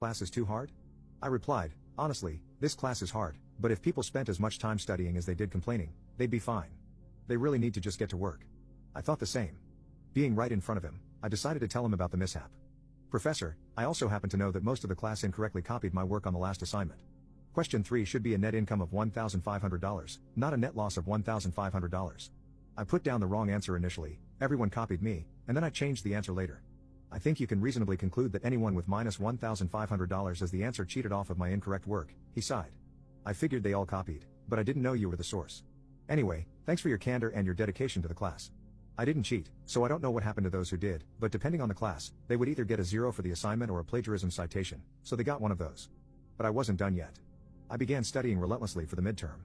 Class is too hard? I replied, honestly, this class is hard, but if people spent as much time studying as they did complaining, they'd be fine. They really need to just get to work. I thought the same. Being right in front of him, I decided to tell him about the mishap. Professor, I also happen to know that most of the class incorrectly copied my work on the last assignment. Question 3 should be a net income of $1,500, not a net loss of $1,500. I put down the wrong answer initially, everyone copied me, and then I changed the answer later. I think you can reasonably conclude that anyone with minus $1,500 as the answer cheated off of my incorrect work, he sighed. I figured they all copied, but I didn't know you were the source. Anyway, thanks for your candor and your dedication to the class. I didn't cheat, so I don't know what happened to those who did, but depending on the class, they would either get a 0 for the assignment or a plagiarism citation, so they got one of those. But I wasn't done yet. I began studying relentlessly for the midterm.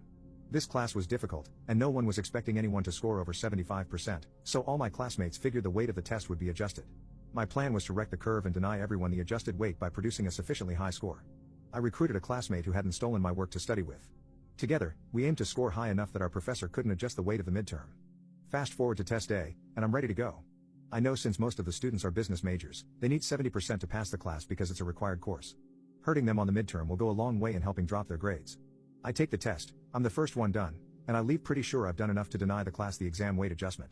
This class was difficult, and no one was expecting anyone to score over 75%, so all my classmates figured the weight of the test would be adjusted. My plan was to wreck the curve and deny everyone the adjusted weight by producing a sufficiently high score. I recruited a classmate who hadn't stolen my work to study with. Together, we aimed to score high enough that our professor couldn't adjust the weight of the midterm. Fast forward to test day, and I'm ready to go. I know since most of the students are business majors, they need 70% to pass the class because it's a required course. Hurting them on the midterm will go a long way in helping drop their grades. I take the test, I'm the first one done, and I leave pretty sure I've done enough to deny the class the exam weight adjustment.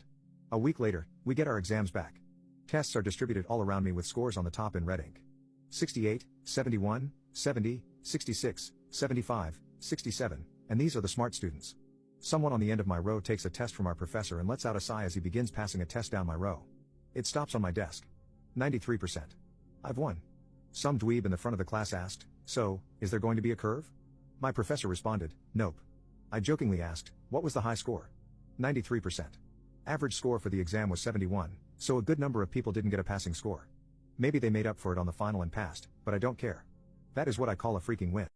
A week later, we get our exams back. Tests are distributed all around me with scores on the top in red ink. 68, 71, 70, 66, 75, 67, and these are the smart students. Someone on the end of my row takes a test from our professor and lets out a sigh as he begins passing a test down my row. It stops on my desk. 93%. I've won. Some dweeb in the front of the class asked, so, is there going to be a curve? My professor responded, nope. I jokingly asked, what was the high score? 93%. Average score for the exam was 71, so a good number of people didn't get a passing score. Maybe they made up for it on the final and passed, but I don't care. That is what I call a freaking win.